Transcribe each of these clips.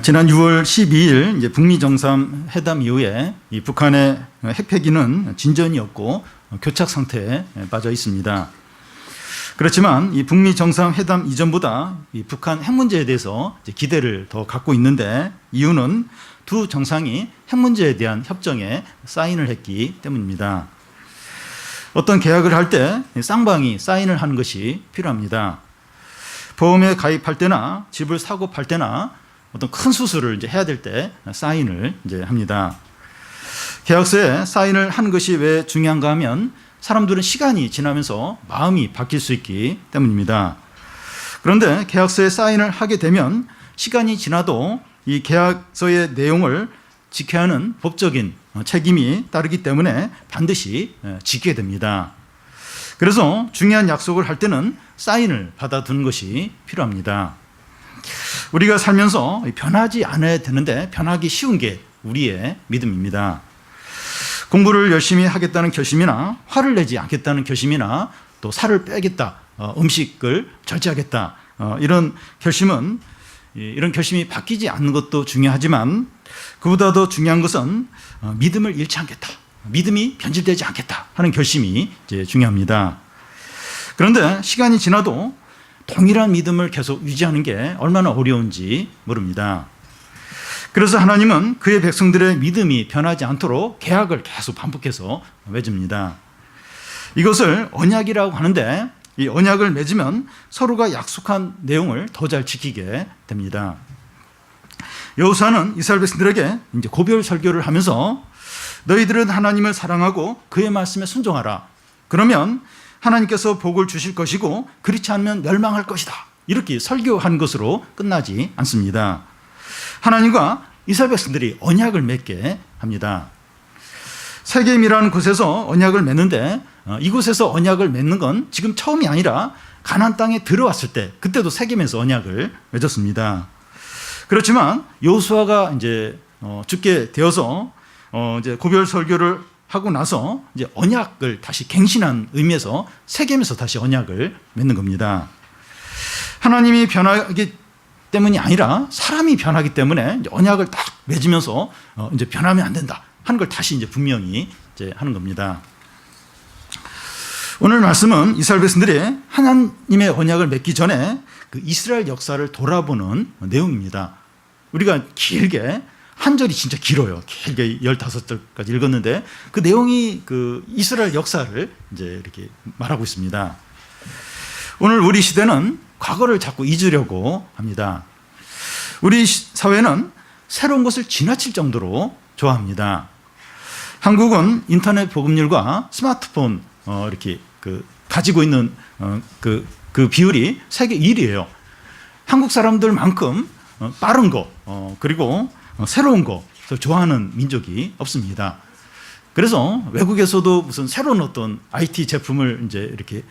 지난 6월 12일 이제 북미 정상회담 이후에 이 북한의 핵폐기는 진전이 없고 교착 상태에 빠져 있습니다. 그렇지만 이 북미 정상회담 이전보다 이 북한 핵 문제에 대해서 이제 기대를 더 갖고 있는데 이유는 두 정상이 핵 문제에 대한 협정에 사인을 했기 때문입니다. 어떤 계약을 할 때 쌍방이 사인을 하는 것이 필요합니다. 보험에 가입할 때나 집을 사고 팔 때나 어떤 큰 수술을 이제 해야 될 때 사인을 이제 합니다. 계약서에 사인을 하는 것이 왜 중요한가 하면 사람들은 시간이 지나면서 마음이 바뀔 수 있기 때문입니다. 그런데 계약서에 사인을 하게 되면 시간이 지나도 이 계약서의 내용을 지켜야 하는 법적인 책임이 따르기 때문에 반드시 지키게 됩니다. 그래서 중요한 약속을 할 때는 사인을 받아두는 것이 필요합니다. 우리가 살면서 변하지 않아야 되는데 변하기 쉬운 게 우리의 믿음입니다. 공부를 열심히 하겠다는 결심이나 화를 내지 않겠다는 결심이나 또 살을 빼겠다, 음식을 절제하겠다, 이런 결심이 바뀌지 않는 것도 중요하지만 그보다 더 중요한 것은 믿음을 잃지 않겠다, 믿음이 변질되지 않겠다 하는 결심이 이제 중요합니다. 그런데 시간이 지나도 동일한 믿음을 계속 유지하는 게 얼마나 어려운지 모릅니다. 그래서 하나님은 그의 백성들의 믿음이 변하지 않도록 계약을 계속 반복해서 맺습니다. 이것을 언약이라고 하는데 이 언약을 맺으면 서로가 약속한 내용을 더 잘 지키게 됩니다. 여호수아는 이스라엘 백성들에게 이제 고별 설교를 하면서 너희들은 하나님을 사랑하고 그의 말씀에 순종하라. 그러면 하나님께서 복을 주실 것이고 그렇지 않으면 멸망할 것이다. 이렇게 설교한 것으로 끝나지 않습니다. 하나님과 이스라엘 백성들이 언약을 맺게 합니다. 세겜이라는 곳에서 언약을 맺는데 이곳에서 언약을 맺는 건 지금 처음이 아니라 가나안 땅에 들어왔을 때 그때도 세겜에서 언약을 맺었습니다. 그렇지만 여호수아가 이제 죽게 되어서 이제 고별 설교를 하고 나서 이제 언약을 다시 갱신한 의미에서 세겜에서 다시 언약을 맺는 겁니다. 하나님이 변하기 때문이 아니라 사람이 변하기 때문에 이제 언약을 딱 맺으면서 이제 변하면 안 된다 하는 걸 다시 이제 분명히 이제 하는 겁니다. 오늘 말씀은 이스라엘 백성들이 하나님의 언약을 맺기 전에 그 이스라엘 역사를 돌아보는 내용입니다. 우리가 길게 한 절이 진짜 길어요. 길게 15절까지 읽었는데 그 내용이 그 이스라엘 역사를 이제 이렇게 말하고 있습니다. 오늘 우리 시대는 과거를 자꾸 잊으려고 합니다. 우리 사회는 새로운 것을 지나칠 정도로 좋아합니다. 한국은 인터넷 보급률과 스마트폰 이렇게 가지고 있는 그 비율이 세계 1위예요. 한국 사람들만큼 빠른 거 그리고 새로운 것을 좋아하는 민족이 없습니다. 그래서 외국에서도 무슨 새로운 어떤 IT 제품을 이제 이렇게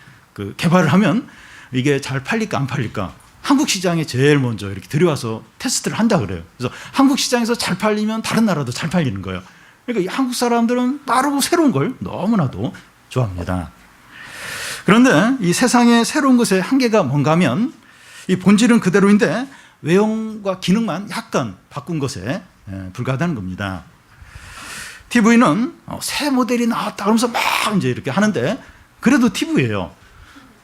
개발을 하면 이게 잘 팔릴까 안 팔릴까 한국 시장에 제일 먼저 이렇게 들여와서 테스트를 한다 그래요. 그래서 한국 시장에서 잘 팔리면 다른 나라도 잘 팔리는 거예요. 그러니까 한국 사람들은 빠르고 새로운 걸 너무나도 좋아합니다. 그런데 이 세상의 새로운 것의 한계가 뭔가 하면 이 본질은 그대로인데 외형과 기능만 약간 바꾼 것에 불과하다는 겁니다. TV는 새 모델이 나왔다 그러면서 막 이제 이렇게 하는데 그래도 TV예요.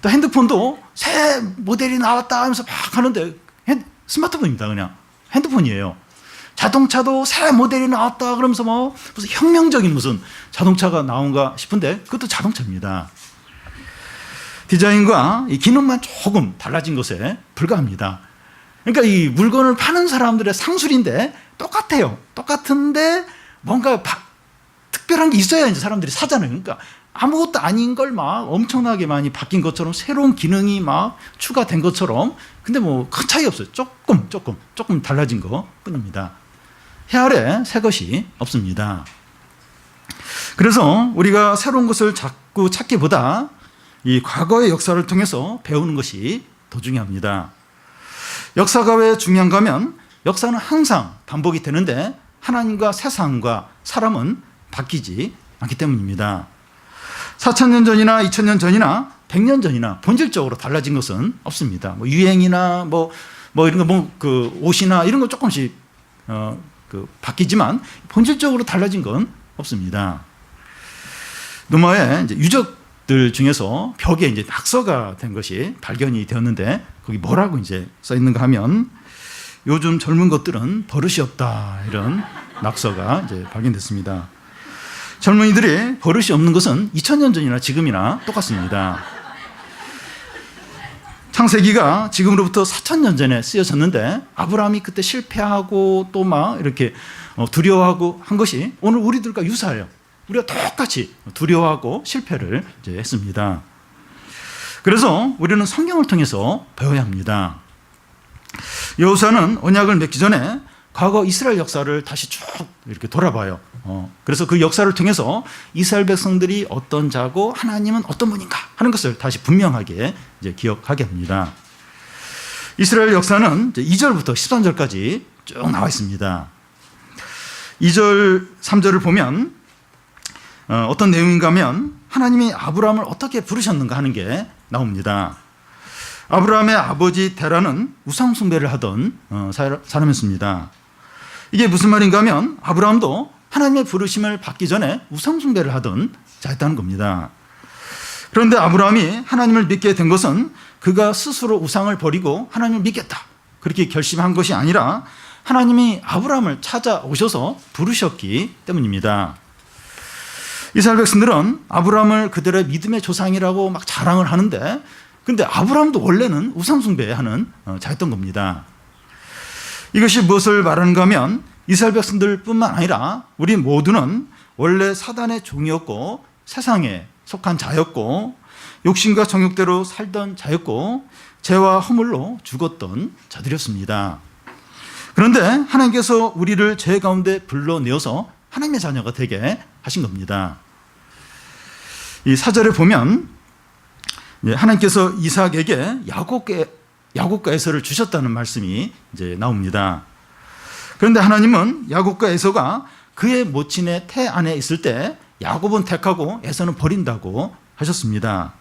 또 핸드폰도 새 모델이 나왔다 하면서 막 하는데 스마트폰입니다. 그냥 핸드폰이에요. 자동차도 새 모델이 나왔다 그러면서 뭐 무슨 혁명적인 무슨 자동차가 나온가 싶은데 그것도 자동차입니다. 디자인과 이 기능만 조금 달라진 것에 불과합니다. 그러니까 이 물건을 파는 사람들의 상술인데 똑같아요. 똑같은데 뭔가 특별한 게 있어야 이제 사람들이 사잖아요. 그러니까 아무것도 아닌 걸 막 엄청나게 많이 바뀐 것처럼 새로운 기능이 막 추가된 것처럼 근데 뭐 큰 차이 없어요. 조금 달라진 거 뿐입니다. 해 아래 새 것이 없습니다. 그래서 우리가 새로운 것을 자꾸 찾기보다 이 과거의 역사를 통해서 배우는 것이 더 중요합니다. 역사가 왜 중요한가 하면 역사는 항상 반복이 되는데 하나님과 세상과 사람은 바뀌지 않기 때문입니다. 4,000년 전이나 2,000년 전이나 100년 전이나 본질적으로 달라진 것은 없습니다. 뭐 유행이나 뭐 뭐 이런 거 뭐 그 옷이나 이런 거 조금씩 그 바뀌지만 본질적으로 달라진 건 없습니다. 노마의 이제 유적들 중에서 벽에 이제 낙서가 된 것이 발견이 되었는데 거기 뭐라고 이제 써 있는가 하면 요즘 젊은 것들은 버릇이 없다 이런 낙서가 이제 발견됐습니다. 젊은이들이 버릇이 없는 것은 2000년 전이나 지금이나 똑같습니다. 창세기가 지금으로부터 4000년 전에 쓰여졌는데 아브라함이 그때 실패하고 또 막 이렇게 두려워하고 한 것이 오늘 우리들과 유사해요. 우리가 똑같이 두려워하고 실패를 이제 했습니다. 그래서 우리는 성경을 통해서 배워야 합니다. 여호수아는 언약을 맺기 전에 과거 이스라엘 역사를 다시 쭉 이렇게 돌아봐요. 그래서 그 역사를 통해서 이스라엘 백성들이 어떤 자고 하나님은 어떤 분인가 하는 것을 다시 분명하게 이제 기억하게 합니다. 이스라엘 역사는 2절부터 13절까지 쭉 나와 있습니다. 2절, 3절을 보면 어떤 내용인가 하면 하나님이 아브라함을 어떻게 부르셨는가 하는 게 나옵니다. 아브라함의 아버지 데라는 우상 숭배를 하던 사람이었습니다. 이게 무슨 말인가 하면 아브라함도 하나님의 부르심을 받기 전에 우상 숭배를 하던 자였다는 겁니다. 그런데 아브라함이 하나님을 믿게 된 것은 그가 스스로 우상을 버리고 하나님을 믿겠다 그렇게 결심한 것이 아니라 하나님이 아브라함을 찾아오셔서 부르셨기 때문입니다. 이스라엘 백성들은 아브라함을 그들의 믿음의 조상이라고 막 자랑을 하는데 근데 아브라함도 원래는 우상 숭배하는 자였던 겁니다. 이것이 무엇을 말하는가 하면 이스라엘 백성들뿐만 아니라 우리 모두는 원래 사단의 종이었고 세상에 속한 자였고 욕심과 정욕대로 살던 자였고 죄와 허물로 죽었던 자들이었습니다. 그런데 하나님께서 우리를 죄 가운데 불러내어서 하나님의 자녀가 되게 하신 겁니다. 이 4절에 보면 하나님께서 이삭에게 야곱과 에서를 주셨다는 말씀이 이제 나옵니다. 그런데 하나님은 야곱과 에서가 그의 모친의 태 안에 있을 때 야곱은 택하고 에서는 버린다고 하셨습니다.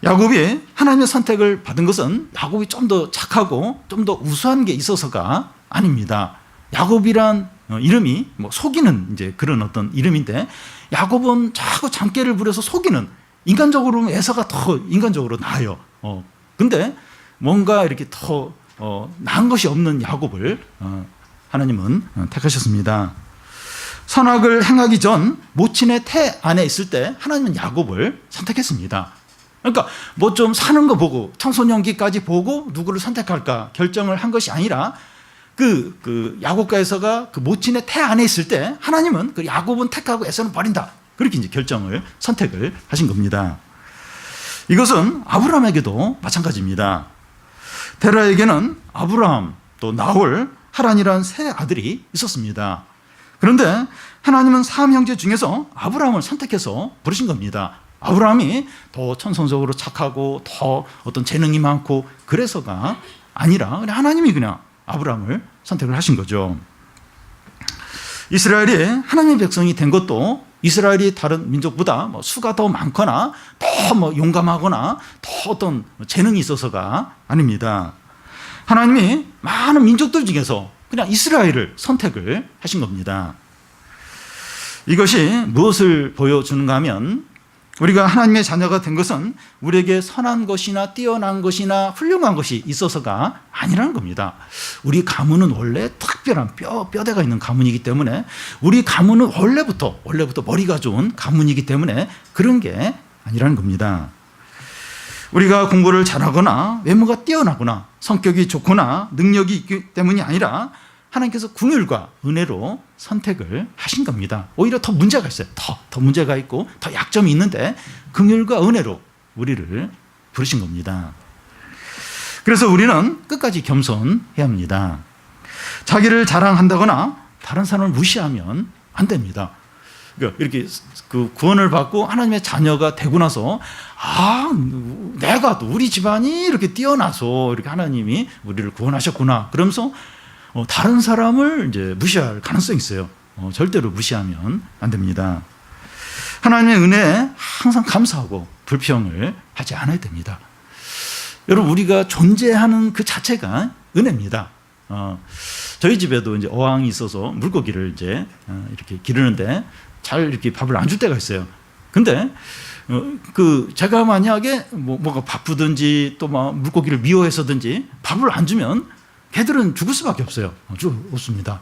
야곱이 하나님의 선택을 받은 것은 야곱이 좀 더 착하고 좀 더 우수한 게 있어서가 아닙니다. 야곱이란 이름이 뭐 속이는 이제 그런 어떤 이름인데 야곱은 자꾸 장깨를 부려서 속이는 인간적으로 에서가 더 인간적으로 나아요. 근데 뭔가 이렇게 더 나은 것이 없는 야곱을 하나님은 택하셨습니다. 선악을 행하기 전 모친의 태 안에 있을 때 하나님은 야곱을 선택했습니다. 그러니까 뭐 좀 사는 거 보고 청소년기까지 보고 누구를 선택할까 결정을 한 것이 아니라 그 야곱과 에서가 그 모친의 태 안에 있을 때 하나님은 그 야곱은 택하고 에서는 버린다. 그렇게 이제 선택을 하신 겁니다. 이것은 아브라함에게도 마찬가지입니다. 데라에게는 아브라함 또 나홀 하란이라는 세 아들이 있었습니다. 그런데 하나님은 삼 형제 중에서 아브라함을 선택해서 부르신 겁니다. 아브라함이 더 천성적으로 착하고 더 어떤 재능이 많고 그래서가 아니라 하나님이 그냥 아브라함을 선택을 하신 거죠. 이스라엘이 하나님의 백성이 된 것도 이스라엘이 다른 민족보다 수가 더 많거나 더 용감하거나 더 어떤 재능이 있어서가 아닙니다. 하나님이 많은 민족들 중에서 그냥 이스라엘을 선택을 하신 겁니다. 이것이 무엇을 보여주는가 하면 우리가 하나님의 자녀가 된 것은 우리에게 선한 것이나 뛰어난 것이나 훌륭한 것이 있어서가 아니라는 겁니다. 우리 가문은 원래 특별한 뼈대가 있는 가문이기 때문에 우리 가문은 원래부터 머리가 좋은 가문이기 때문에 그런 게 아니라는 겁니다. 우리가 공부를 잘하거나 외모가 뛰어나거나 성격이 좋거나 능력이 있기 때문이 아니라 하나님께서 긍휼과 은혜로 선택을 하신 겁니다. 오히려 더 문제가 있어요. 더 문제가 있고 더 약점이 있는데 긍휼과 은혜로 우리를 부르신 겁니다. 그래서 우리는 끝까지 겸손해야 합니다. 자기를 자랑한다거나 다른 사람을 무시하면 안 됩니다. 그러니까 이렇게 그 구원을 받고 하나님의 자녀가 되고 나서 내가 우리 집안이 이렇게 뛰어나서 이렇게 하나님이 우리를 구원하셨구나. 그러면서 다른 사람을 이제 무시할 가능성이 있어요. 절대로 무시하면 안 됩니다. 하나님의 은혜에 항상 감사하고 불평을 하지 않아야 됩니다. 여러분, 우리가 존재하는 그 자체가 은혜입니다. 저희 집에도 이제 어항이 있어서 물고기를 이제 이렇게 기르는데 잘 이렇게 밥을 안 줄 때가 있어요. 근데 제가 만약에 뭐가 바쁘든지 또 막 물고기를 미워해서든지 밥을 안 주면 걔들은 죽을 수밖에 없어요. 죽습니다.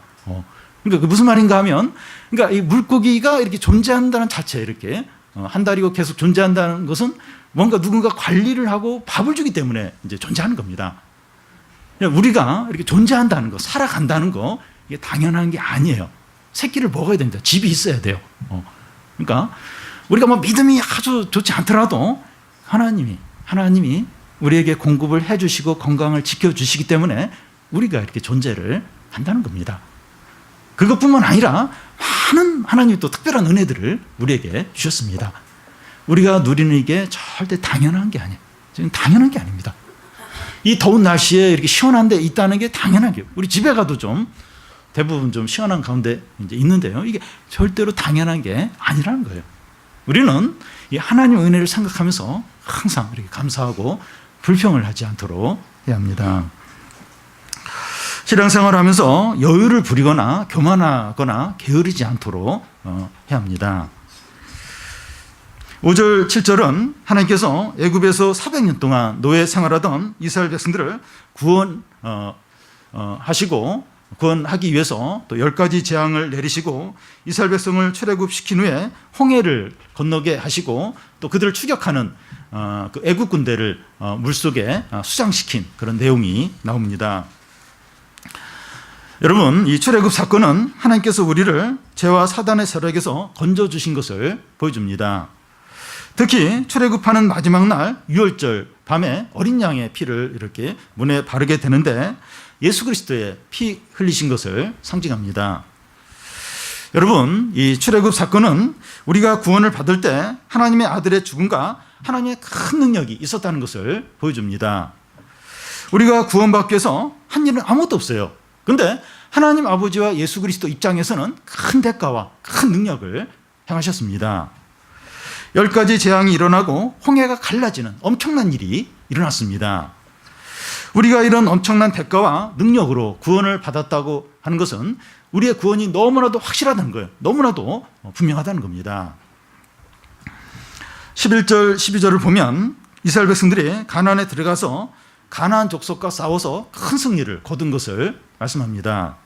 그러니까 무슨 말인가 하면, 그러니까 이 물고기가 이렇게 존재한다는 자체, 이렇게 한 달이고 계속 존재한다는 것은 뭔가 누군가 관리를 하고 밥을 주기 때문에 이제 존재하는 겁니다. 우리가 이렇게 존재한다는 거, 살아간다는 거, 이게 당연한 게 아니에요. 새끼를 먹어야 됩니다. 집이 있어야 돼요. 그러니까 우리가 뭐 믿음이 아주 좋지 않더라도 하나님이 우리에게 공급을 해주시고 건강을 지켜주시기 때문에 우리가 이렇게 존재를 한다는 겁니다. 그것뿐만 아니라 많은 하나님이 또 특별한 은혜들을 우리에게 주셨습니다. 우리가 누리는 이게 절대 당연한 게 아니에요. 지금 당연한 게 아닙니다. 이 더운 날씨에 이렇게 시원한 데 있다는 게 당연한 게, 우리 집에 가도 좀 대부분 좀 시원한 가운데 이제 있는데요. 이게 절대로 당연한 게 아니라는 거예요. 우리는 이 하나님의 은혜를 생각하면서 항상 이렇게 감사하고 불평을 하지 않도록 해야 합니다. 신앙생활을 하면서 여유를 부리거나 교만하거나 게으르지 않도록 해야 합니다. 5절 7절은 하나님께서 애굽에서 400년 동안 노예 생활하던 이스라엘 백성들을 구원하기 위해서 또 10가지 재앙을 내리시고 이스라엘 백성을 출애굽시킨 후에 홍해를 건너게 하시고 또 그들을 추격하는 그 애굽 군대를 물속에 수장시킨 그런 내용이 나옵니다. 여러분, 이 출애굽 사건은 하나님께서 우리를 죄와 사단의 세력에서 건져주신 것을 보여줍니다. 특히 출애굽하는 마지막 날 유월절 밤에 어린 양의 피를 이렇게 문에 바르게 되는데 예수 그리스도의 피 흘리신 것을 상징합니다. 여러분, 이 출애굽 사건은 우리가 구원을 받을 때 하나님의 아들의 죽음과 하나님의 큰 능력이 있었다는 것을 보여줍니다. 우리가 구원받기 위해서 한 일은 아무것도 없어요. 그런데 하나님 아버지와 예수 그리스도 입장에서는 큰 대가와 큰 능력을 행하셨습니다. 10가지 재앙이 일어나고 홍해가 갈라지는 엄청난 일이 일어났습니다. 우리가 이런 엄청난 대가와 능력으로 구원을 받았다고 하는 것은 우리의 구원이 너무나도 확실하다는 거예요. 너무나도 분명하다는 겁니다. 11절 12절을 보면 이스라엘 백성들이 가나안에 들어가서 가나안 족속과 싸워서 큰 승리를 거둔 것을 말씀합니다.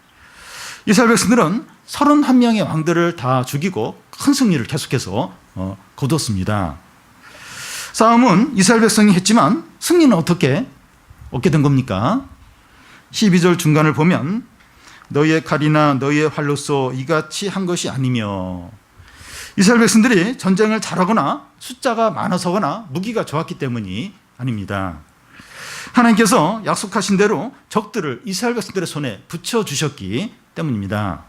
이스라엘 백성들은 31명의 왕들을 다 죽이고 큰 승리를 계속해서 거두었습니다. 싸움은 이스라엘 백성이 했지만 승리는 어떻게 얻게 된 겁니까? 12절 중간을 보면 너희의 칼이나 너희의 활로서 이같이 한 것이 아니며, 이스라엘 백성들이 전쟁을 잘하거나 숫자가 많아서거나 무기가 좋았기 때문이 아닙니다. 하나님께서 약속하신 대로 적들을 이스라엘 백성들의 손에 붙여주셨기 때문입니다.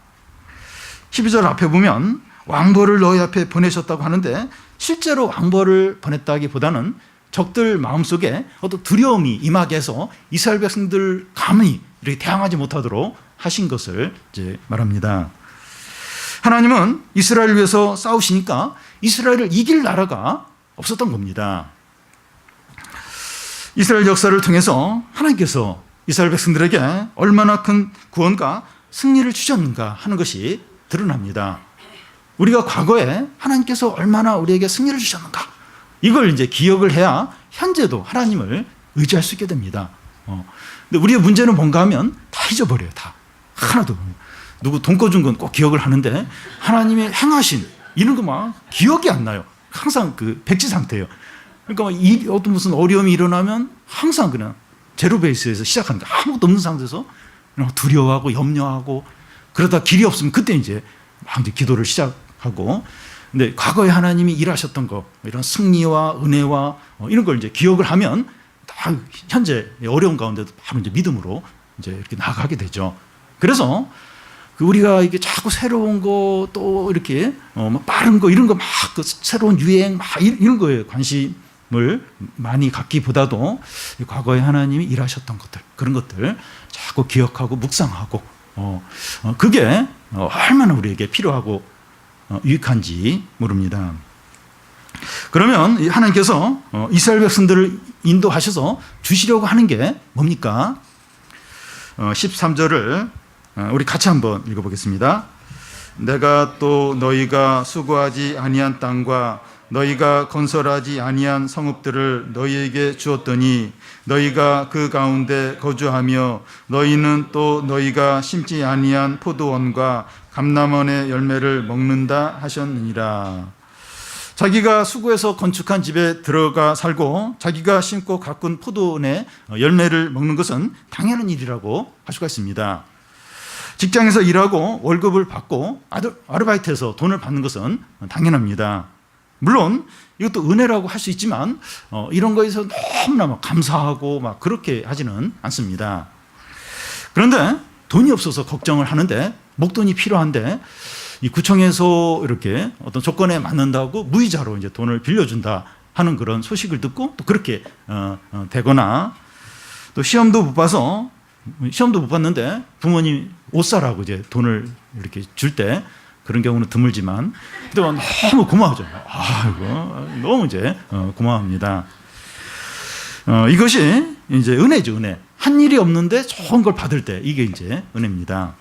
12절 앞에 보면 왕벌을 너희 앞에 보내셨다고 하는데 실제로 왕벌을 보냈다기보다는 적들 마음속에 어떤 두려움이 임하게 해서 이스라엘 백성들 감히 이렇게 대항하지 못하도록 하신 것을 이제 말합니다. 하나님은 이스라엘을 위해서 싸우시니까 이스라엘을 이길 나라가 없었던 겁니다. 이스라엘 역사를 통해서 하나님께서 이스라엘 백성들에게 얼마나 큰 구원과 승리를 주셨는가 하는 것이 드러납니다. 우리가 과거에 하나님께서 얼마나 우리에게 승리를 주셨는가, 이걸 이제 기억을 해야 현재도 하나님을 의지할 수 있게 됩니다. 근데 우리의 문제는 뭔가 하면 다 잊어버려요. 다. 하나도. 누구 돈 꺼준 건 꼭 기억을 하는데 하나님의 행하신 이런 거 막 기억이 안 나요. 항상 그 백지 상태예요. 그러니까 어떤 무슨 어려움이 일어나면 항상 그냥 제로 베이스에서 시작하는 거예요. 아무것도 없는 상태에서 두려워하고 염려하고 그러다 길이 없으면 그때 이제 막 이제 기도를 시작하고, 근데 과거에 하나님이 일하셨던 거, 이런 승리와 은혜와 이런 걸 이제 기억을 하면 다 현재 어려운 가운데도 바로 이제 믿음으로 이제 이렇게 나아가게 되죠. 그래서 우리가 이게 자꾸 새로운 거 또 이렇게 빠른 거 이런 거 막 그 새로운 유행 막 이런 거에 관심을 많이 갖기보다도 과거에 하나님이 일하셨던 것들, 그런 것들 자꾸 기억하고 묵상하고 그게 얼마나 우리에게 필요하고 유익한지 모릅니다. 그러면 하나님께서 이스라엘 백성들을 인도하셔서 주시려고 하는 게 뭡니까? 13절을 우리 같이 한번 읽어보겠습니다. 내가 또 너희가 수고하지 아니한 땅과 너희가 건설하지 아니한 성읍들을 너희에게 주었더니 너희가 그 가운데 거주하며 너희는 또 너희가 심지 아니한 포도원과 감람원의 열매를 먹는다 하셨느니라. 자기가 수고해서 건축한 집에 들어가 살고 자기가 심고 가꾼 포도원의 열매를 먹는 것은 당연한 일이라고 할 수가 있습니다. 직장에서 일하고 월급을 받고 아르바이트해서 돈을 받는 것은 당연합니다. 물론 이것도 은혜라고 할 수 있지만 이런 거에서 너무나 막 감사하고 막 그렇게 하지는 않습니다. 그런데 돈이 없어서 걱정을 하는데 목돈이 필요한데 이 구청에서 이렇게 어떤 조건에 맞는다고 무이자로 이제 돈을 빌려준다 하는 그런 소식을 듣고 또 그렇게 되거나 또 시험도 못 봤는데 부모님 옷 사라고 이제 돈을 이렇게 줄 때 그런 경우는 드물지만 그때 너무 고마워져. 아이고 너무 이제 고마워합니다. 이것이 이제 은혜죠, 은혜. 한 일이 없는데 좋은 걸 받을 때 이게 이제 은혜입니다.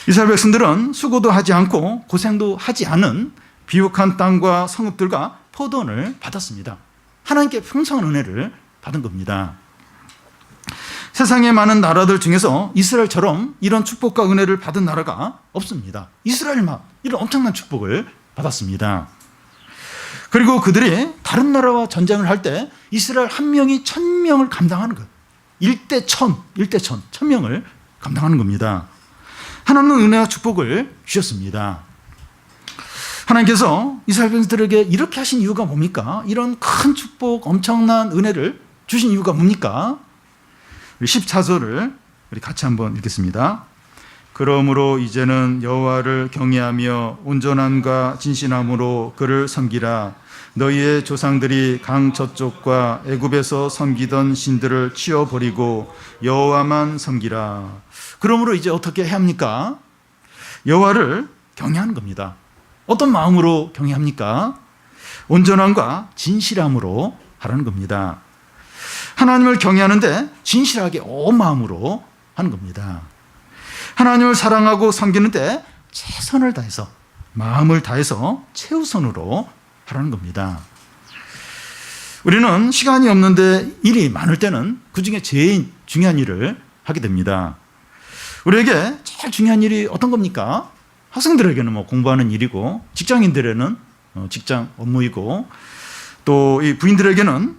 이스라엘 백성들은 수고도 하지 않고 고생도 하지 않은 비옥한 땅과 성읍들과 포도원을 받았습니다. 하나님께 풍성한 은혜를 받은 겁니다. 세상의 많은 나라들 중에서 이스라엘처럼 이런 축복과 은혜를 받은 나라가 없습니다. 이스라엘만 이런 엄청난 축복을 받았습니다. 그리고 그들이 다른 나라와 전쟁을 할 때 이스라엘 한 명이 1000명을 감당하는 거예요. 1대 1000명을 감당하는 겁니다. 하나님은 은혜와 축복을 주셨습니다. 하나님께서 이스라엘 백성들에게 이렇게 하신 이유가 뭡니까? 이런 큰 축복, 엄청난 은혜를 주신 이유가 뭡니까? 14절을 우리 같이 한번 읽겠습니다. 그러므로 이제는 여호와를 경외하며 온전함과 진실함으로 그를 섬기라. 너희의 조상들이 강 저쪽과 애굽에서 섬기던 신들을 치워버리고 여호와만 섬기라. 그러므로 이제 어떻게 해야 합니까? 여호와를 경외하는 겁니다. 어떤 마음으로 경외합니까? 온전함과 진실함으로 하라는 겁니다. 하나님을 경외하는데 진실하게 온 마음으로 하는 겁니다. 하나님을 사랑하고 섬기는데 최선을 다해서 마음을 다해서 최우선으로 하라는 겁니다. 우리는 시간이 없는데 일이 많을 때는 그중에 제일 중요한 일을 하게 됩니다. 우리에게 제일 중요한 일이 어떤 겁니까? 학생들에게는 뭐 공부하는 일이고 직장인들에는 직장 업무이고 또 이 부인들에게는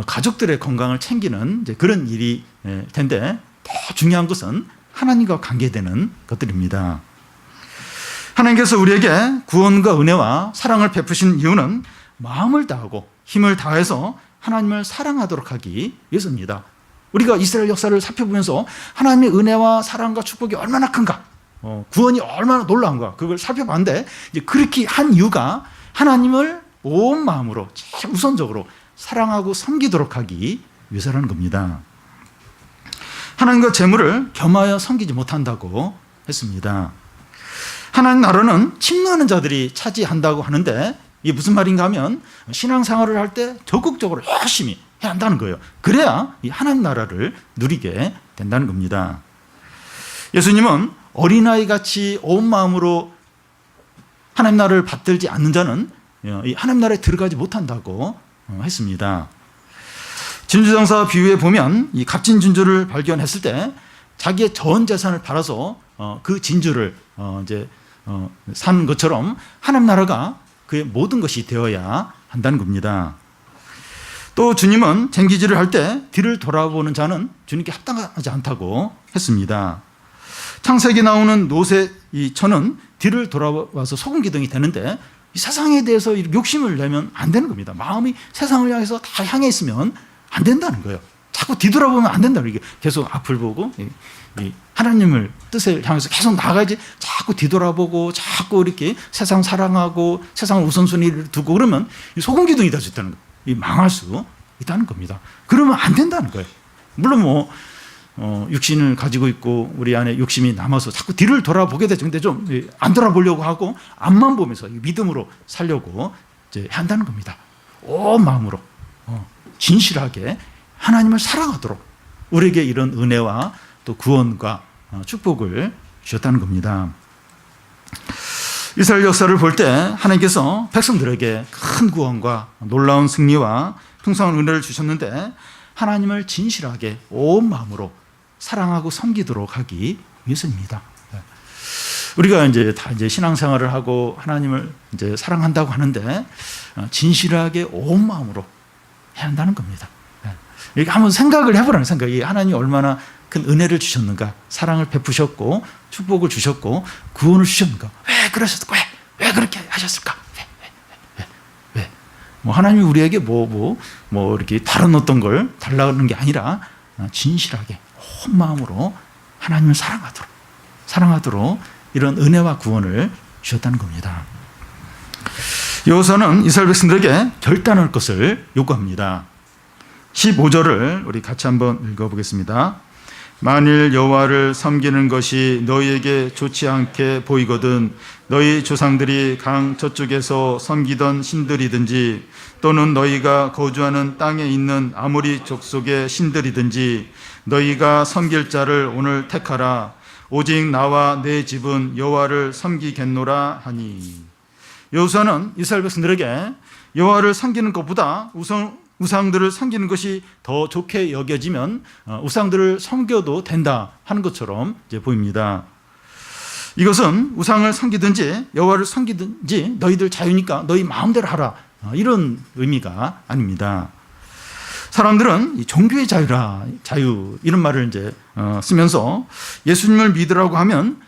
가족들의 건강을 챙기는 이제 그런 일이 텐데 더 중요한 것은 하나님과 관계되는 것들입니다. 하나님께서 우리에게 구원과 은혜와 사랑을 베푸신 이유는 마음을 다하고 힘을 다해서 하나님을 사랑하도록 하기 위해서입니다. 우리가 이스라엘 역사를 살펴보면서 하나님의 은혜와 사랑과 축복이 얼마나 큰가, 구원이 얼마나 놀라운가 그걸 살펴봤는데 이제 그렇게 한 이유가 하나님을 온 마음으로 제일 우선적으로 사랑하고 섬기도록 하기 위해서라는 겁니다. 하나님과 재물을 겸하여 섬기지 못한다고 했습니다. 하나님 나라는 침노하는 자들이 차지한다고 하는데 이게 무슨 말인가 하면 신앙생활을 할 때 적극적으로 열심히 해야 한다는 거예요. 그래야 이 하나님 나라를 누리게 된다는 겁니다. 예수님은 어린아이같이 온 마음으로 하나님 나라를 받들지 않는 자는 이 하나님 나라에 들어가지 못한다고 했습니다. 진주장사 비유에 보면 이 값진 진주를 발견했을 때 자기의 전 재산을 팔아서 그 진주를 산 것처럼 하나님 나라가 그의 모든 것이 되어야 한다는 겁니다. 또 주님은 쟁기질을 할 때 뒤를 돌아보는 자는 주님께 합당하지 않다고 했습니다. 창세기 나오는 노새 이 천은 뒤를 돌아와서 소금 기둥이 되는데 이 세상에 대해서 욕심을 내면 안 되는 겁니다. 마음이 세상을 향해서 다 향해 있으면 안 된다는 거예요. 자꾸 뒤돌아보면 안 된다는 거예요. 계속 앞을 보고 하나님을 뜻을 향해서 계속 나가야지 자꾸 뒤돌아보고 자꾸 이렇게 세상 사랑하고 세상을 우선순위를 두고 그러면 소금 기둥이 될 수 있다는 거예요. 망할 수 있다는 겁니다. 그러면 안 된다는 거예요. 물론 뭐 육신을 가지고 있고 우리 안에 욕심이 남아서 자꾸 뒤를 돌아보게 되죠. 근데 좀 안 돌아보려고 하고 앞만 보면서 믿음으로 살려고 이제 해야 한다는 겁니다. 온 마음으로 진실하게 하나님을 사랑하도록 우리에게 이런 은혜와 또 구원과 축복을 주셨다는 겁니다. 이스라엘 역사를 볼 때 하나님께서 백성들에게 큰 구원과 놀라운 승리와 풍성한 은혜를 주셨는데 하나님을 진실하게 온 마음으로 사랑하고 섬기도록 하기 위해서입니다. 우리가 이제 다 이제 신앙생활을 하고 하나님을 이제 사랑한다고 하는데 진실하게 온 마음으로 해야 한다는 겁니다. 이렇게 한번 생각을 해보라는 생각이, 하나님이 얼마나 큰 은혜를 주셨는가, 사랑을 베푸셨고 축복을 주셨고 구원을 주셨는가, 왜 그러셨을까, 왜 그렇게 하셨을까, 왜? 뭐 하나님이 우리에게 뭐 이렇게 다른 어떤 걸 달라는 게 아니라 진실하게 온 마음으로 하나님을 사랑하도록 이런 은혜와 구원을 주셨다는 겁니다. 여호수아는 이스라엘 백성들에게 결단할 것을 요구합니다. 15절을 우리 같이 한번 읽어보겠습니다. 만일 여호와를 섬기는 것이 너희에게 좋지 않게 보이거든 너희 조상들이 강 저쪽에서 섬기던 신들이든지 또는 너희가 거주하는 땅에 있는 아모리 족속의 신들이든지 너희가 섬길 자를 오늘 택하라. 오직 나와 내 집은 여호와를 섬기겠노라 하니. 여호수아는 이스라엘 백성들에게 여호와를 섬기는 것보다 우상들을 섬기는 것이 더 좋게 여겨지면 우상들을 섬겨도 된다 하는 것처럼 이제 보입니다. 이것은 우상을 섬기든지 여호와를 섬기든지 너희들 자유니까 너희 마음대로 하라, 이런 의미가 아닙니다. 사람들은 종교의 자유 이런 말을 이제 쓰면서 예수님을 믿으라고 하면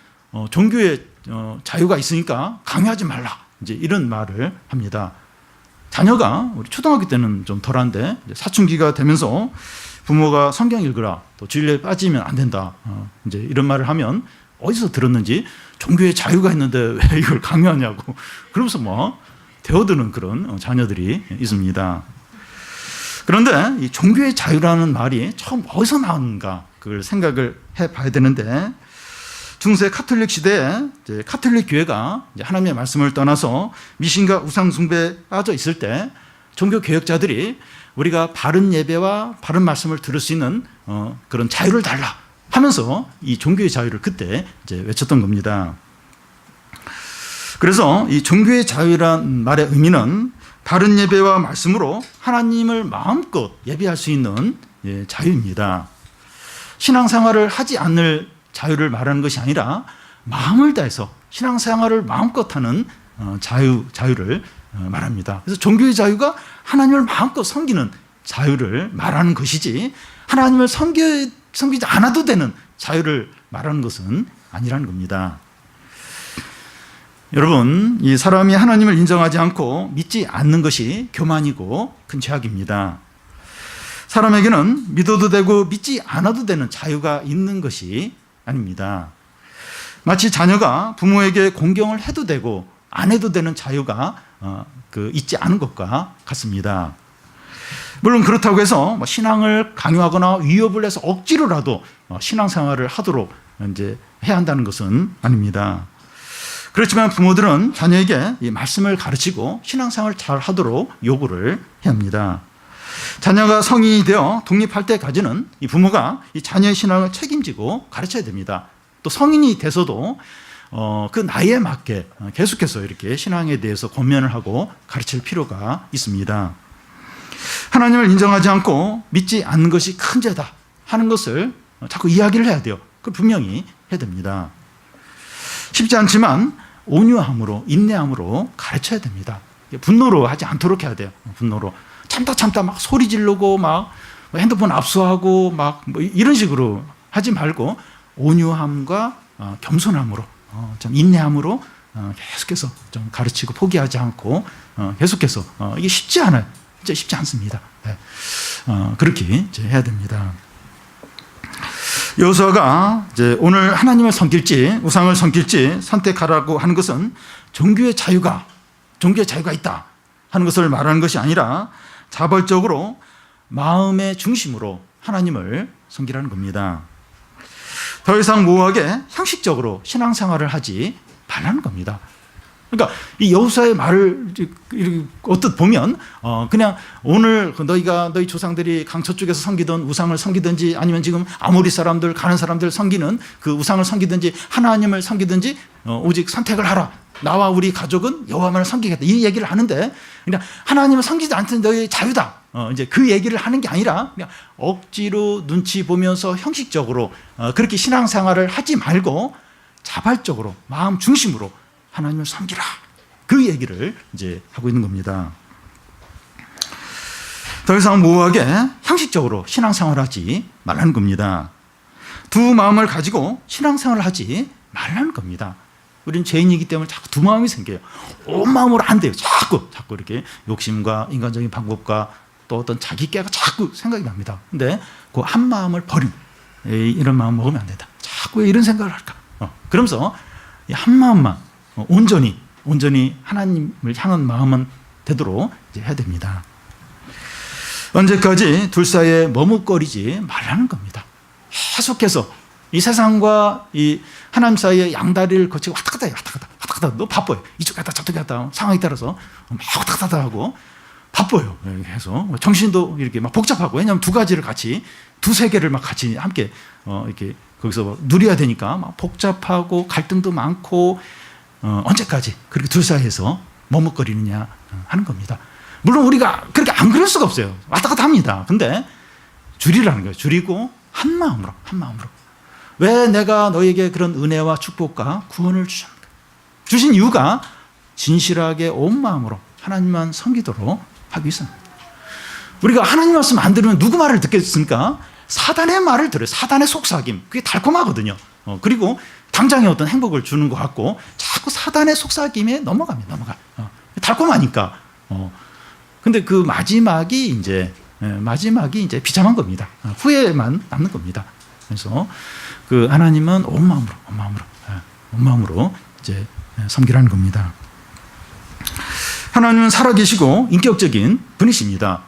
종교의 자유가 있으니까 강요하지 말라, 이제 이런 말을 합니다. 자녀가 우리 초등학교 때는 좀 덜한데 사춘기가 되면서 부모가 성경 읽으라, 또 주일에 빠지면 안 된다, 이제 이런 말을 하면 어디서 들었는지 종교의 자유가 있는데 왜 이걸 강요하냐고 그러면서 되어드는 그런 자녀들이 있습니다. 그런데 이 종교의 자유라는 말이 처음 어디서 나왔는가, 그걸 생각을 해봐야 되는데, 중세 카톨릭 시대에 이제 카톨릭 교회가 이제 하나님의 말씀을 떠나서 미신과 우상 숭배에 빠져 있을 때 종교 개혁자들이 우리가 바른 예배와 바른 말씀을 들을 수 있는 그런 자유를 달라 하면서 이 종교의 자유를 그때 이제 외쳤던 겁니다. 그래서 이 종교의 자유란 말의 의미는 바른 예배와 말씀으로 하나님을 마음껏 예배할 수 있는 자유입니다. 신앙생활을 하지 않을 자유를 말하는 것이 아니라 마음을 다해서 신앙생활을 마음껏 하는 자유를 말합니다. 그래서 종교의 자유가 하나님을 마음껏 섬기는 자유를 말하는 것이지, 하나님을 섬기지 않아도 되는 자유를 말하는 것은 아니라는 겁니다. 여러분, 이 사람이 하나님을 인정하지 않고 믿지 않는 것이 교만이고 큰 죄악입니다. 사람에게는 믿어도 되고 믿지 않아도 되는 자유가 있는 것이 아닙니다. 마치 자녀가 부모에게 공경을 해도 되고 안 해도 되는 자유가 있지 않은 것과 같습니다. 물론 그렇다고 해서 신앙을 강요하거나 위협을 해서 억지로라도 신앙생활을 하도록 이제 해야 한다는 것은 아닙니다. 그렇지만 부모들은 자녀에게 이 말씀을 가르치고 신앙생활을 잘 하도록 요구를 해야 합니다. 자녀가 성인이 되어 독립할 때까지는 이 부모가 이 자녀의 신앙을 책임지고 가르쳐야 됩니다. 또 성인이 돼서도 그 나이에 맞게 계속해서 이렇게 신앙에 대해서 권면을 하고 가르칠 필요가 있습니다. 하나님을 인정하지 않고 믿지 않는 것이 큰 죄다 하는 것을 자꾸 이야기를 해야 돼요. 그걸 분명히 해야 됩니다. 쉽지 않지만 온유함으로, 인내함으로 가르쳐야 됩니다. 분노로 하지 않도록 해야 돼요. 분노로 참다 막 소리 지르고 막 핸드폰 압수하고 막 이런 식으로 하지 말고 온유함과 겸손함으로, 좀 인내함으로 계속해서 좀 가르치고 포기하지 않고 계속해서, 이게 쉽지 않아요. 진짜 쉽지 않습니다. 그렇게 이제 해야 됩니다. 여호수아가 이제 오늘 하나님을 섬길지 우상을 섬길지 선택하라고 하는 것은 종교의 자유가 있다 하는 것을 말하는 것이 아니라 자발적으로 마음의 중심으로 하나님을 섬기라는 겁니다. 더 이상 모호하게 형식적으로 신앙생활을 하지 말라는 겁니다. 그러니까 이 여호수아의 말을 이렇게 어떻게 보면 그냥 오늘 너희 조상들이 강처 쪽에서 섬기던 우상을 섬기든지 아니면 지금 아모리 사람들 가는 사람들 섬기는 그 우상을 섬기든지 하나님을 섬기든지 오직 선택을 하라. 나와 우리 가족은 여호와만을 섬기겠다. 이 얘기를 하는데 그냥 하나님을 섬기지 않던 너희 자유다. 이제 그 얘기를 하는 게 아니라 그냥 억지로 눈치 보면서 형식적으로 그렇게 신앙생활을 하지 말고 자발적으로 마음 중심으로 하나님을 섬기라. 그 얘기를 이제 하고 있는 겁니다. 더 이상 모호하게 형식적으로 신앙생활을 하지 말라는 겁니다. 두 마음을 가지고 신앙생활을 하지 말라는 겁니다. 우리는 죄인이기 때문에 자꾸 두 마음이 생겨요. 온 마음으로 안 돼요. 자꾸 이렇게 욕심과 인간적인 방법과 또 어떤 자기 깨가 자꾸 생각이 납니다. 근데 그 한 마음을 버린 이런 마음 먹으면 안 된다. 자꾸 왜 이런 생각을 할까? 그러면서 한 마음만 온전히 하나님을 향한 마음은 되도록 이제 해야 됩니다. 언제까지 둘 사이에 머뭇거리지 말라는 겁니다. 계속해서 이 세상과 이 하나님 사이에 양다리를 거치고 왔다 갔다 너 바빠요. 이쪽 갔다 저쪽 갔다 상황에 따라서 막 왔다 갔다 하고 바빠요. 해서 정신도 이렇게 막 복잡하고 왜냐하면 두 가지를 같이 두세 개를 막 같이 함께 이렇게 거기서 누려야 되니까 막 복잡하고 갈등도 많고 언제까지 그렇게 둘 사이에서 머뭇거리느냐 하는 겁니다. 물론 우리가 그렇게 안 그럴 수가 없어요. 왔다 갔다 합니다. 근데 줄이라는 거예요. 줄이고 한 마음으로. 왜 내가 너에게 그런 은혜와 축복과 구원을 주셨는가? 주신 이유가 진실하게 온 마음으로 하나님만 섬기도록 하기 위해서입니다. 우리가 하나님 말씀 안 들으면 누구 말을 듣겠습니까? 사단의 말을 들어요. 사단의 속삭임. 그게 달콤하거든요. 그리고 당장에 어떤 행복을 주는 것 같고 자꾸 사단의 속삭임에 넘어가. 달콤하니까. 근데 그 마지막이 이제 비참한 겁니다. 후회만 남는 겁니다. 그래서 그 하나님은 온 마음으로 이제 섬기라는 겁니다. 하나님은 살아계시고 인격적인 분이십니다.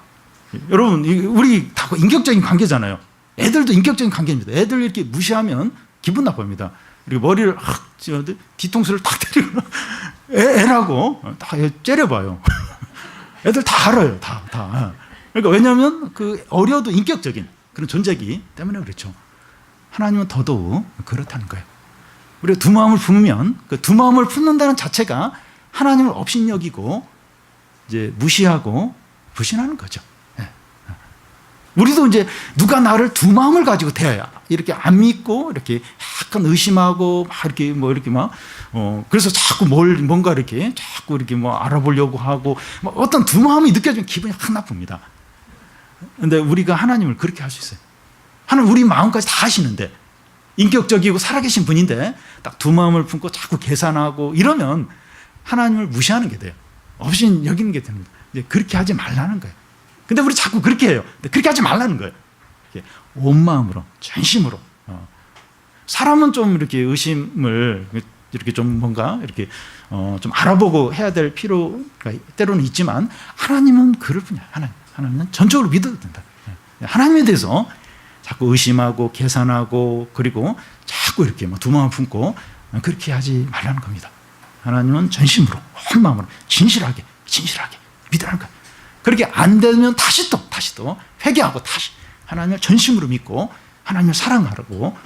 여러분, 우리 다 인격적인 관계잖아요. 애들도 인격적인 관계입니다. 애들 이렇게 무시하면 기분 나쁩니다. 그리고 머리를 뒤통수를 탁 때리고 애라고 다 째려봐요. 애들 다 알아요. 다. 그러니까 왜냐하면 그 어려도 인격적인 그런 존재이기 때문에 그렇죠. 하나님은 더더욱 그렇다는 거예요. 우리가 두 마음을 품으면 그 두 마음을 품는다는 자체가 하나님을 업신여기고 이제 무시하고 불신하는 거죠. 우리도 이제 누가 나를 두 마음을 가지고 대해야 이렇게 안 믿고 이렇게 약간 의심하고 막 이렇게 그래서 자꾸 뭔가 이렇게 자꾸 이렇게 알아보려고 하고 어떤 두 마음이 느껴지면 기분이 확 나쁩니다. 근데 우리가 하나님을 그렇게 할 수 있어요. 하나님 우리 마음까지 다 아시는데 인격적이고 살아계신 분인데 딱 두 마음을 품고 자꾸 계산하고 이러면 하나님을 무시하는 게 돼요. 없인 여기는 게 됩니다. 이제 그렇게 하지 말라는 거예요. 근데 우리 자꾸 그렇게 해요. 근데 그렇게 하지 말라는 거예요. 온 마음으로, 전심으로. 사람은 좀 이렇게 의심을 이렇게 좀 뭔가 이렇게 좀 알아보고 해야 될 필요가 때로는 있지만 하나님은 그럴 뿐이야. 하나님은 전적으로 믿어도 된다. 하나님에 대해서 자꾸 의심하고 계산하고 그리고 자꾸 이렇게 두 마음 품고 그렇게 하지 말라는 겁니다. 하나님은 전심으로, 온 마음으로, 진실하게 믿으라는 거예요. 그렇게 안 되면 다시 또 회개하고 다시 하나님을 전심으로 믿고 하나님을 사랑하라고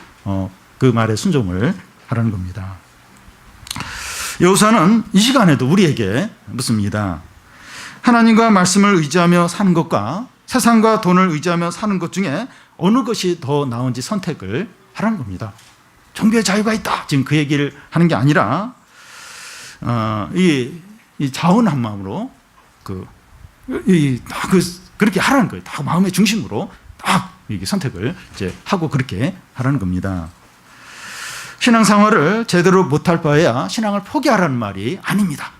그 말에 순종을 하라는 겁니다. 여호수아는 이 시간에도 우리에게 묻습니다. 하나님과 말씀을 의지하며 사는 것과 세상과 돈을 의지하며 사는 것 중에 어느 것이 더 나은지 선택을 하라는 겁니다. 종교의 자유가 있다. 지금 그 얘기를 하는 게 아니라 이 자원한 마음으로 그렇게 하라는 거예요. 딱 마음의 중심으로 딱 선택을 이제 하고 그렇게 하라는 겁니다. 신앙생활을 제대로 못할 바에야 신앙을 포기하라는 말이 아닙니다.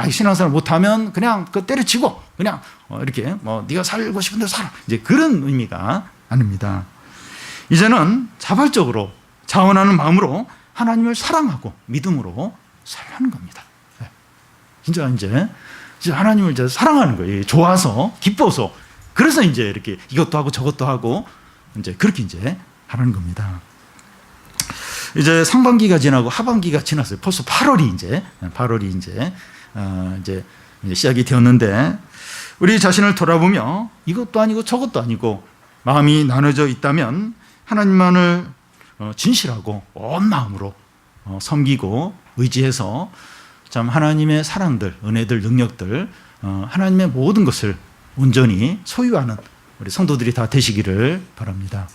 신앙생활 못하면 그냥 때려치고 그냥 이렇게 네가 살고 싶은 대로 살아. 이제 그런 의미가 아닙니다. 이제는 자발적으로 자원하는 마음으로 하나님을 사랑하고 믿음으로 살라는 겁니다. 진짜 이제 하나님을 이제 사랑하는 거예요. 좋아서, 기뻐서. 그래서 이제 이렇게 이것도 하고 저것도 하고 이제 그렇게 이제 하라는 겁니다. 이제 상반기가 지나고 하반기가 지났어요. 벌써 8월이 이제 시작이 되었는데 우리 자신을 돌아보며 이것도 아니고 저것도 아니고 마음이 나눠져 있다면 하나님만을 진실하고 온 마음으로 섬기고 의지해서 참 하나님의 사랑들, 은혜들, 능력들, 하나님의 모든 것을 온전히 소유하는 우리 성도들이 다 되시기를 바랍니다.